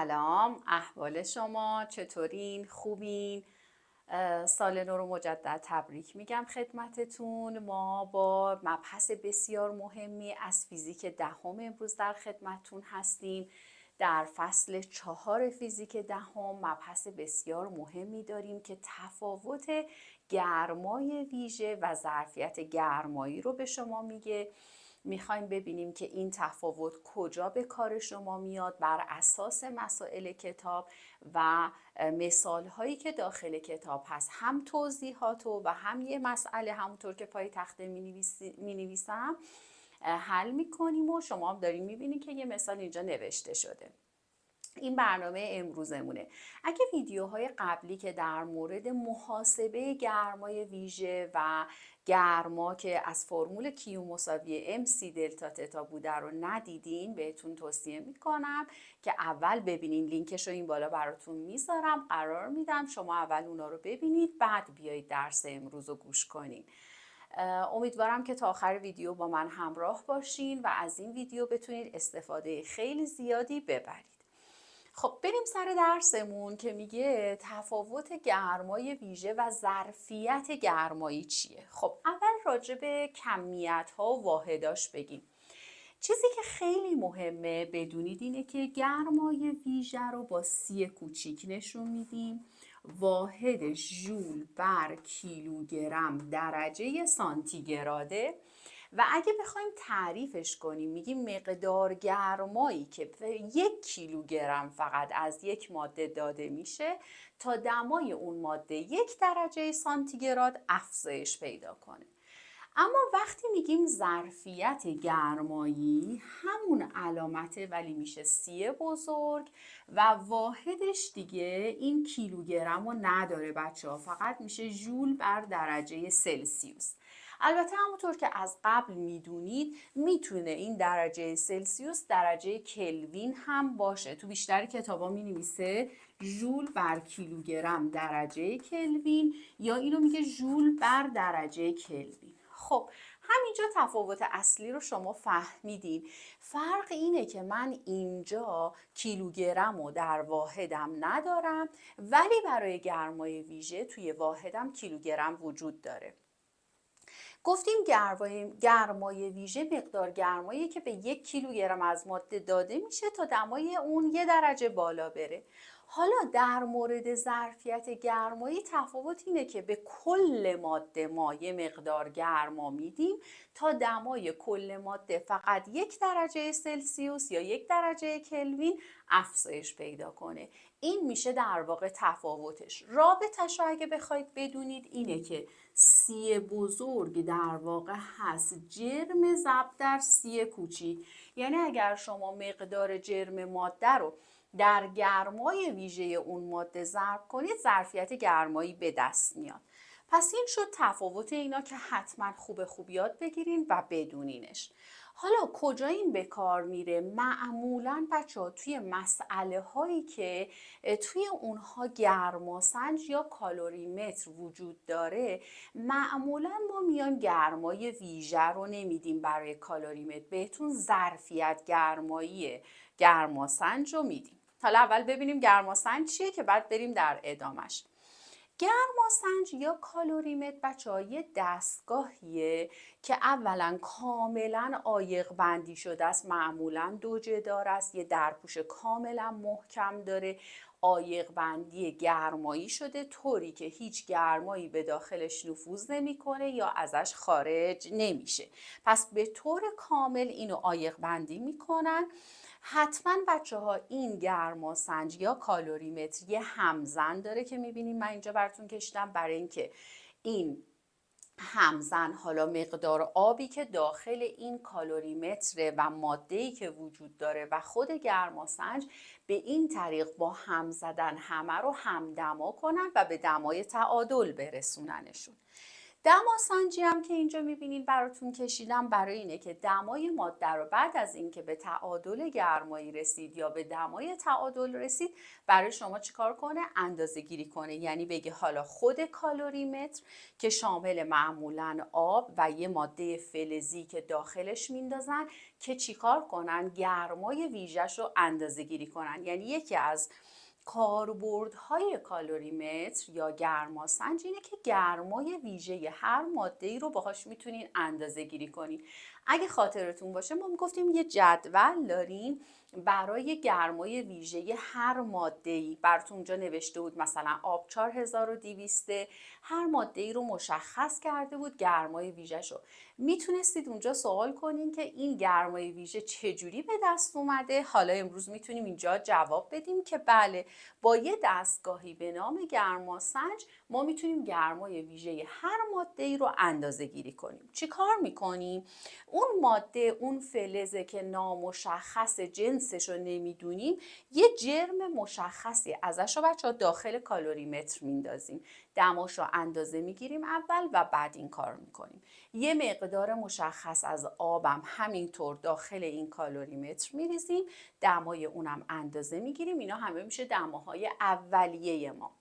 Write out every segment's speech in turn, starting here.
سلام، احوال شما چطورین؟ خوبین؟ سال نو رو مجدد تبریک میگم خدمتتون. ما با مبحث بسیار مهمی از فیزیک دهم امروز در خدمتتون هستیم. در فصل 4 فیزیک دهم مبحث بسیار مهمی داریم که تفاوت گرمای ویژه و ظرفیت گرمایی رو به شما میگه. میخوایم ببینیم که این تفاوت کجا به کار شما میاد بر اساس مسائل کتاب و مثال هایی که داخل کتاب هست، هم توضیحات و هم یه مسئله همونطور که پای تخته می نویسم حل میکنیم و شما هم داریم میبینید که یه مثال اینجا نوشته شده. این برنامه امروزمونه. اگه ویدیوهای قبلی که در مورد محاسبه گرمای ویژه و گرما که از فرمول کیو مساوی MC دلتا تتا بوده رو ندیدین، بهتون توصیه میکنم که اول ببینین. لینکش رو این بالا براتون میذارم، قرار میدم شما اول اونا رو ببینید، بعد بیایید درس امروز رو گوش کنین. امیدوارم که تا آخر ویدیو با من همراه باشین و از این ویدیو بتونید استفاده خیلی زیادی ببرید. خب بریم سر درسمون که میگه تفاوت گرمای ویژه و ظرفیت گرمایی چیه. خب اول راجع به کمیت ها و واحداش بگیم. چیزی که خیلی مهمه بدونید اینه که گرمای ویژه رو با سی کوچیک نشون میدیم. واحد ژول بر کیلوگرم درجه سانتیگراده و اگه بخوایم تعریفش کنیم میگیم مقدار گرمایی که 1 کیلوگرم فقط از یک ماده داده میشه تا دمای اون ماده 1 درجه سانتیگراد افزایش پیدا کنه. اما وقتی میگیم ظرفیت گرمایی همون علامته ولی میشه سی بزرگ و واحدش دیگه این کیلوگرم رو نداره بچه ها، فقط میشه ژول بر درجه سلسیوس. البته همونطور که از قبل میدونید میتونه این درجه سلسیوس درجه کلوین هم باشه. تو بیشتر کتابا مینویسه ژول بر کیلوگرم درجه کلوین یا اینو میگه ژول بر درجه کلوین. خب همینجا تفاوت اصلی رو شما فهمیدین. فرق اینه که من اینجا کیلوگرم رو در واحدم ندارم ولی برای گرمای ویژه توی واحدم کیلوگرم وجود داره. گفتیم گرمای ویژه مقدار گرمایی که به 1 کیلوگرم از ماده داده میشه تا دمای اون 1 درجه بالا بره. حالا در مورد ظرفیت گرمایی تفاوت اینه که به کل ماده ما یه مقدار گرما میدیم تا دمای کل ماده فقط 1 درجه سلسیوس یا 1 درجه کلوین افزایش پیدا کنه. این میشه در واقع تفاوتش. رابطش رو اگه بخواید بدونید اینه که سی بزرگ در واقع هست جرم ضرب در سی کوچیک. یعنی اگر شما مقدار جرم ماده رو در گرمای ویژه اون ماده ضرب کنید ظرفیت گرمایی به دست میاد. پس این شد تفاوت اینا که حتما خوب یاد بگیرین و بدونینش. حالا کجا این به کار میره؟ معمولاً بچه‌ها توی مسئله هایی که توی اونها گرماسنج یا کالوریمتر وجود داره، معمولاً ما میان گرمای ویژه رو نمیدیم برای کالوریمتر، بهتون ظرفیت گرمایی گرماسنج رو میدیم. حالا اول ببینیم گرماسنج چیه که بعد بریم در ادامش. گرماسنج یا کالوریمتر بچه‌ها یه دستگاهیه که اولا کاملا عایق بندی شده است، معمولا دوجه دار است، یه درپوش کاملا محکم داره، عایق بندی گرمایی شده طوری که هیچ گرمایی به داخلش نفوذ نمیکنه یا ازش خارج نمیشه. پس به طور کامل اینو عایق بندی میکنن. حتما بچه ها این گرماسنج یا کالوریمتر یه همزن داره که میبینیم من اینجا براتون کشیدم برای اینکه این همزن حالا مقدار آبی که داخل این کالوریمتر و ماده‌ای که وجود داره و خود گرماسنج به این طریق با هم زدن همه رو همدما کنن و به دمای تعادل برسوننشون. دماسنجی هم که اینجا میبینید براتون کشیدم برای اینه که دمای ماده رو بعد از اینکه به تعادل گرمایی رسید یا به دمای تعادل رسید برای شما چیکار کنه؟ اندازه گیری کنه. یعنی بگه حالا خود کالریمتر که شامل معمولاً آب و یه ماده فلزی که داخلش میندازن که چیکار کنن؟ گرمای ویژه‌ش رو اندازه گیری کنن. یعنی یکی از کاربردهای کالریمتر یا گرماسنج اینه که گرمای ویژه هر ماده‌ای رو باهاش میتونین اندازه گیری کنین. اگه خاطرتون باشه ما میگفتیم یه جدول داریم برای گرمای ویژه هر ماده‌ای. براتون اونجا نوشته بود مثلا آب 4200، هر ماده‌ای رو مشخص کرده بود گرمای ویژه‌شو. میتونستید اونجا سوال کنین که این گرمای ویژه چجوری به دست اومده. حالا امروز میتونیم اینجا جواب بدیم که بله، با یه دستگاهی به نام گرماسنج ما میتونیم گرمای ویژه هر ماده‌ای رو اندازه گیری کنیم. چی کار میکنیم؟ اون ماده، اون فلزه که نامشخص جنسش رو نمیدونیم، یه جرم مشخصی ازش رو بچه ها داخل کالریمتر میندازیم. دماش رو اندازه میگیریم اول و بعد این کار میکنیم. یه مقدار مشخص از آبم همینطور داخل این کالریمتر میریزیم، دمای اونم اندازه میگیریم. اینا همه میشه دماهای اولیه ما.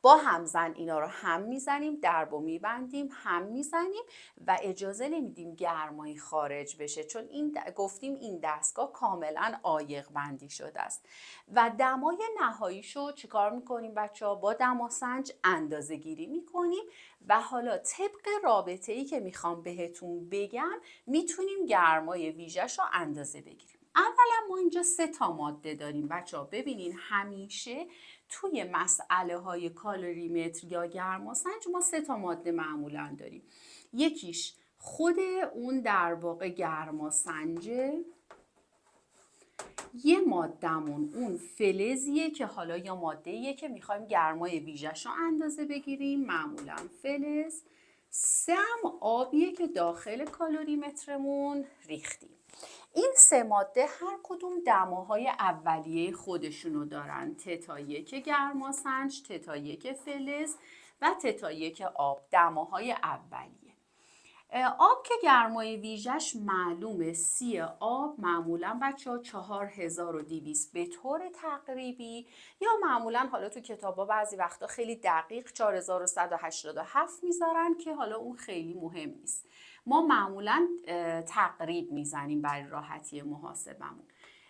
با همزن اینا رو هم میزنیم، دربو میبندیم، هم میزنیم و اجازه نمیدیم گرمایی خارج بشه، چون گفتیم این دستگاه کاملا عایق بندی شده است. و دمای نهاییشو چیکار میکنیم بچه ها؟ با دماسنج اندازه گیری میکنیم و حالا طبق رابطه‌ای که میخوام بهتون بگم میتونیم گرمای ویژه‌شو اندازه بگیریم. اولا ما اینجا 3 تا ماده داریم بچه ها. ببینین همیشه توی مسئله های کالریمتر یا گرماسنج ما 3 تا ماده معمولا داریم. یکیش خود اون در واقع گرماسنجه، یه مادهمون اون فلزیه که حالا یا مادهیه که میخوایم گرمای ویژه‌شو اندازه بگیریم، معمولا فلز. 3 هم آبیه که داخل کالریمترمون ریختیم. این 3 ماده هر کدوم دماهای اولیه خودشونو دارن. تتا 1 گرماسنج، تتا 1 فلز و تتا 1 آب، دماهای اولیه. آب که گرمای ویژه‌ش معلومه، سی آب معمولا بچه ها 4200 به طور تقریبی، یا معمولا حالا تو کتابا بعضی وقتا خیلی دقیق 4187 میذارن که حالا اون خیلی مهم نیست. ما معمولا تقریب میزنیم برای راحتی محاسبمون.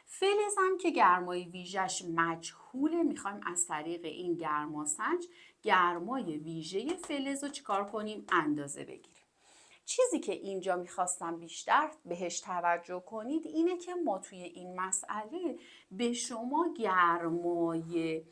فلز هم که گرمای ویژه‌ش مجهوله، میخوایم از طریق این گرماسنج گرمای ویژه فلز رو چیکار کنیم؟ اندازه بگیریم. چیزی که اینجا میخواستم بیشتر بهش توجه کنید اینه که ما توی این مسئله به شما گرمای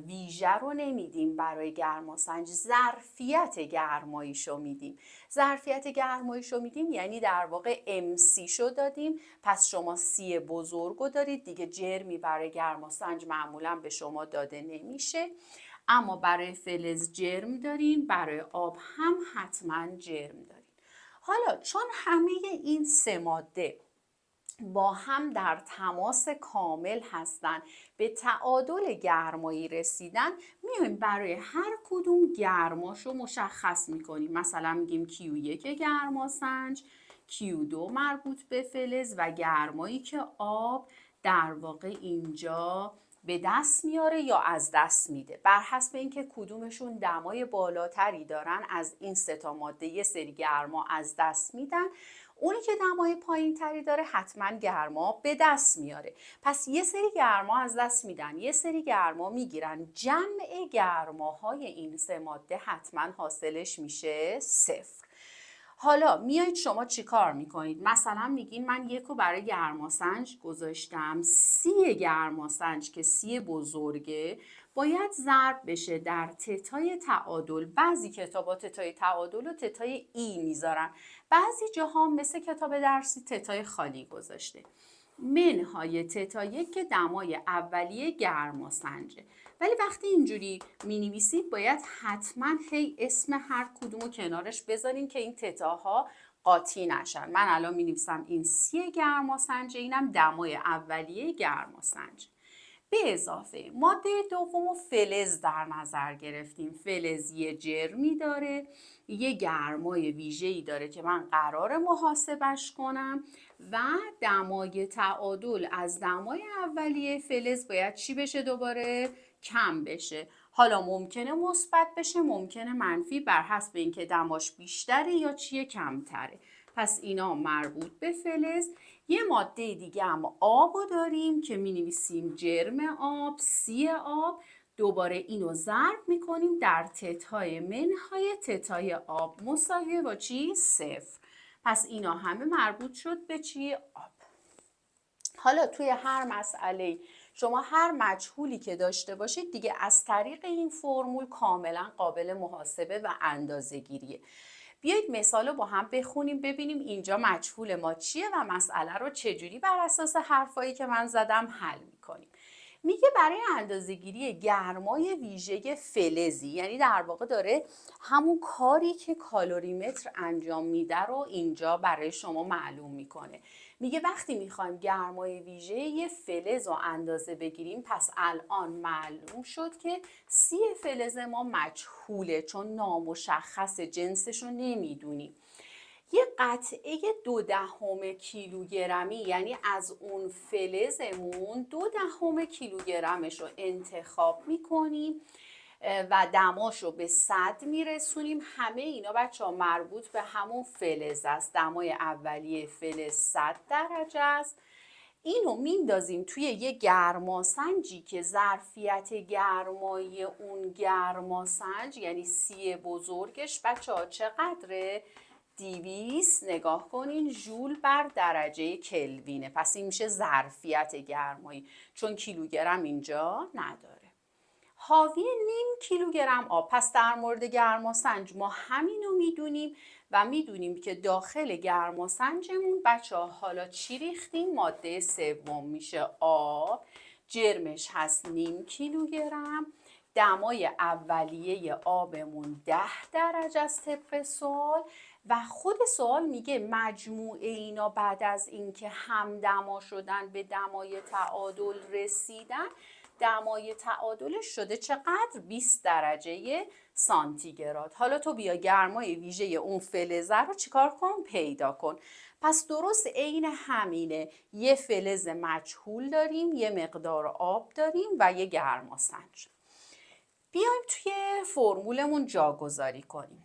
ویژه رو نمیدیم برای گرماسنج، ظرفیت گرماییشو میدیم. ظرفیت گرماییشو میدیم یعنی در واقع MC شو دادیم، پس شما سی بزرگو دارید دیگه، جرمی برای گرماسنج معمولا به شما داده نمیشه. اما برای فلز جرم دارین، برای آب هم حتما جرم دارین. حالا چون همه این 3 ماده با هم در تماس کامل هستن، به تعادل گرمایی رسیدن، میایم برای هر کدوم گرماشو مشخص میکنیم. مثلا میگیم Q1 گرماسنج، Q2 مربوط به فلز و گرمایی که آب در واقع اینجا به دست میاره یا از دست میده. بر حسب اینکه کدومشون دمای بالاتری دارن از این 3 تا ماده یه سری گرما از دست میدن، اونی که دمای پایین تری داره حتما گرما به دست میاره. پس یه سری گرما از دست میدن، یه سری گرما میگیرن، جمع گرماهای این 3 ماده حتما حاصلش میشه 0. حالا میایید شما چی کار میکنید؟ مثلا میگین من یکو برای گرماسنج گذاشتم، 30 گرماسنج که 30 بزرگه باید ضرب بشه در تتای تعادل. بعضی کتابا تتای تعادل و تتای ای میذارن، بعضی جاها مثل کتاب درسی تتای خالی گذاشته. منهای تتا 1 که دمای اولیه گرماسنجه. ولی وقتی اینجوری می نویسید باید حتما هی اسم هر کدومو کنارش بذارین که این تتاها قاطی نشن. من الان می نویسم این 30 گرماسنجه، اینم دمای اولیه گرماسنج. به اضافه ماده دوم و فلز در نظر گرفتیم. فلز یه جرمی داره، یه گرمای ویژه‌ای داره که من قرار محاسبش کنم و دمای تعادل از دمای اولیه فلز باید چی بشه؟ دوباره کم بشه. حالا ممکنه مثبت بشه، ممکنه منفی، بر حسب اینکه دماش بیشتره یا چیه کمتره. پس اینا مربوط به فلز. یه ماده دیگه هم آبو داریم که می نویسیم جرم آب، سی آب. دوباره اینو ضرب میکنیم در تتای منهای تتای آب مساویه با چی؟ صفر. پس اینا همه مربوط شد به چی؟ آب. حالا توی هر مسئله شما هر مجهولی که داشته باشید دیگه از طریق این فرمول کاملا قابل محاسبه و اندازه‌گیریه. بیایید مثال رو با هم بخونیم ببینیم اینجا مجهول ما چیه و مسئله رو چجوری بر اساس حرفایی که من زدم حل میکنیم. میگه برای اندازه‌گیری گرمای ویژه فلزی، یعنی در واقع داره همون کاری که کالوریمتر انجام میده رو اینجا برای شما معلوم میکنه. میگه وقتی میخوایم گرمای ویژه یه فلز رو اندازه بگیریم، پس الان معلوم شد که سی فلز ما مجهوله چون نامشخص جنسش رو نمیدونیم. یه قطعه 0.2 کیلوگرمی، یعنی از اون فلزمون 0.2 کیلوگرمش رو انتخاب میکنیم و دماش رو به 100 میرسونیم. همه اینا بچه‌ها مربوط به همون فلز است. دمای اولیه فلز 100 درجه است. اینو میندازیم توی یه گرماسنجی که ظرفیت گرمایی اون گرماسنج یعنی سی بزرگش بچه‌ها چقدره؟ 200 نگاه کنین ژول بر درجه کلوینه. پس این میشه ظرفیت گرمایی چون کیلوگرم اینجا نداره. حاوی نیم کیلوگرم آب. پس در مورد گرماسنج ما همینو میدونیم و میدونیم که داخل گرماسنجمون بچه‌ها حالا چی ریختیم؟ ماده سوم میشه آب. جرمش هست نیم کیلوگرم. دمای اولیه آبمون 10 درجه است طبق سوال و خود سوال میگه مجموعه اینا بعد از اینکه همدما شدن به دمای تعادل رسیدن، دمای تعادلش شده چقدر؟ 20 درجه سانتیگراد. حالا تو بیا گرمای ویژه اون فلزه رو چیکار کن؟ پیدا کن. پس درست عین همینه، یه فلز مجهول داریم، یه مقدار آب داریم و یه گرماسنج. بیایم توی فرمولمون جاگذاری کنیم.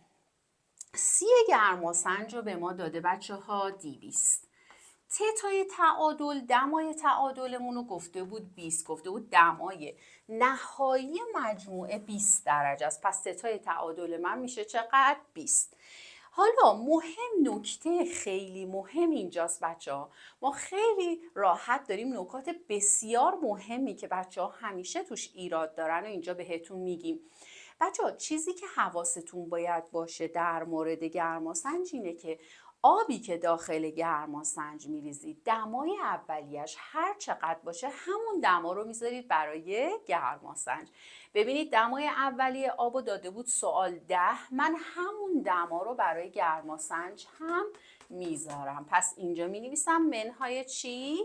سی گرماسنج رو به ما داده بچه‌ها 200. تتای تعادل، دمای تعادلمون رو گفته بود 20، گفته بود دمای نهایی مجموعه 20 درجه است. پس تتای تعادل من میشه چقدر؟ 20. حالا نکته خیلی مهم اینجاست بچه‌ها. ما خیلی راحت داریم نکات بسیار مهمی که بچه‌ها همیشه توش ایراد دارن و اینجا بهتون میگیم. بچه‌ها چیزی که حواستون باید باشه در مورد گرماسنج اینه که آبی که داخل گرماسنج میریزید دمای اولیش هر چقدر باشه همون دما رو میذارید برای گرماسنج. ببینید دمای اولیه آبو داده بود سوال 10، من همون دما رو برای گرماسنج هم میذارم. پس اینجا مینویسم منهای چی؟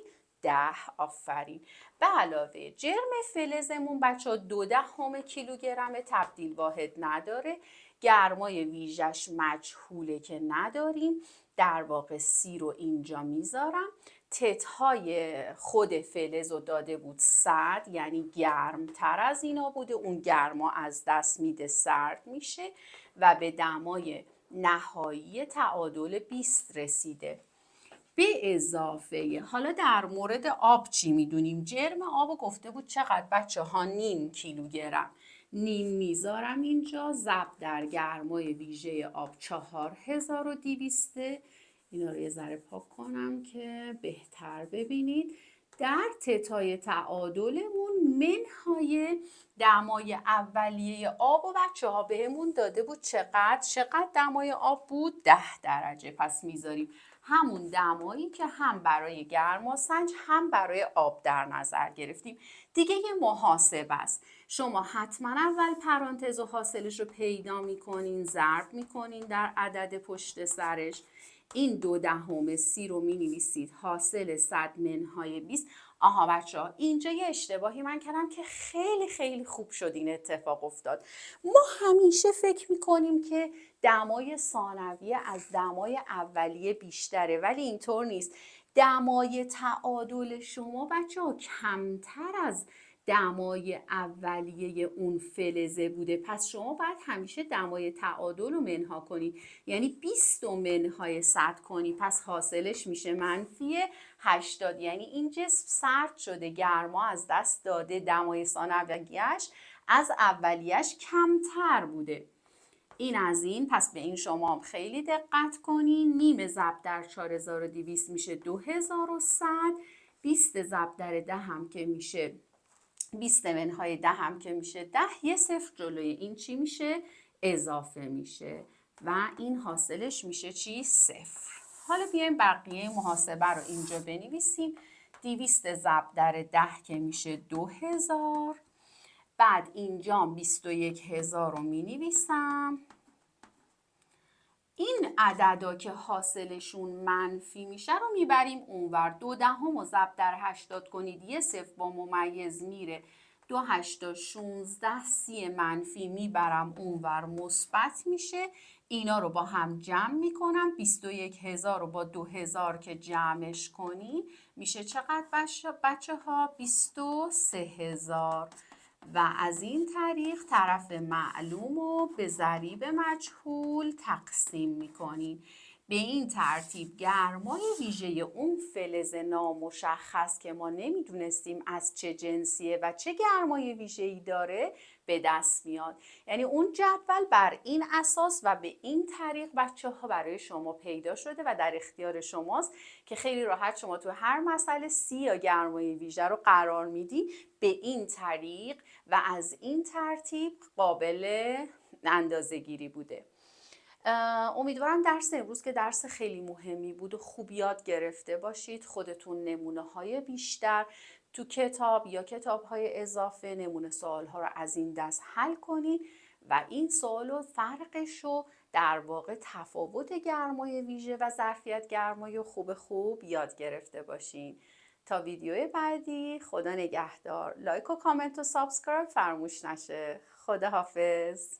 10. آفرین. به علاوه جرم فلزمون بچه 0.2 کیلوگرم، تبدیل واحد نداره، گرمای ویژش مجهوله که نداریم، در واقع سی رو اینجا میذارم. تتهای خود فلز رو داده بود 100، یعنی گرم تر از اینا بوده، اون گرما از دست میده سرد میشه و به دمای نهایی تعادل 20 رسیده. به اضافه حالا در مورد آب چی میدونیم؟ جرم آب گفته بود چقدر بچه ها؟ نیم کیلوگرم. نیم میذارم اینجا، ضرب در گرمای ویژه آب 4200. اینا رو یه ذره پاک کنم که بهتر ببینید. در تتای تعادلمون منهای دمای اولیه آب و بچه ها بهمون داده بود چقدر دمای آب بود؟ 10 درجه. پس میذاریم همون دمایی که هم برای گرماسنج هم برای آب در نظر گرفتیم. دیگه یه محاسبه است. شما حتما اول پرانتز و حاصلش رو پیدا میکنین، ضرب میکنین در عدد پشت سرش. این 0.2 سی رو می نویسید حاصل 100 منهای 20. آها بچه ها، اینجا یه اشتباهی من کردم که خیلی خیلی خوب شد این اتفاق افتاد. ما همیشه فکر میکنیم که دمای ثانویه از دمای اولیه بیشتره، ولی اینطور نیست. دمای تعادل شما بچه ها کمتر از دمای اولیه اون فلزه بوده، پس شما باید همیشه دمای تعادل رو منها کنی، یعنی 20 رو منهای 100 کنی، پس حاصلش میشه -80. یعنی این جسم سرد شده، گرما از دست داده، دمای ثانویه‌اش از اولیه‌اش کمتر بوده. این از این. پس به این شما خیلی دقت کنین. نیم ضرب در 4200 میشه 2100. 20 ضرب در 10 هم که میشه 20 منهای 10 هم که میشه 10. یه صفر جلوی این چی میشه؟ اضافه میشه و این حاصلش میشه چی؟ 0. حالا بیایم بقیه محاسبه رو اینجا بنویسیم. 200 ضرب در 10 که میشه 2000. بعد اینجا 21000 رو مینویسم. این عددا که حاصلشون منفی میشه رو میبریم اونور. 2 دهم رو ضرب در 80 کنید، یه صفر با ممیز میره. 2 8 16. 30 منفی میبرم اونور، مثبت میشه. اینا رو با هم جمع میکنم. 21000 رو با 2000 که جمعش کنی میشه چقدر بچه ها؟ 23000. و از این طریق طرف معلوم رو به ضریب مجهول تقسیم میکنیم. به این ترتیب گرمای ویژه اون فلز نامشخص که ما نمیدونستیم از چه جنسیه و چه گرمای ویژه‌ای داره به دست میاد. یعنی اون جدول بر این اساس و به این طریق بچه ها برای شما پیدا شده و در اختیار شماست که خیلی راحت شما تو هر مسئله سی یا گرمای ویژه رو قرار میدی به این طریق و از این ترتیب قابل اندازه گیری بوده. امیدوارم درس امروز که درس خیلی مهمی بود و خوب یاد گرفته باشید. خودتون نمونه های بیشتر تو کتاب یا کتاب های اضافه نمونه سوال ها رو از این دست حل کنید و این سوال و فرقش رو در واقع تفاوت گرمای ویژه و ظرفیت گرمای خوب یاد گرفته باشین. تا ویدیو بعدی، خدا نگهدار. لایک و کامنت و سابسکرایب فراموش نشه. خدا حافظ.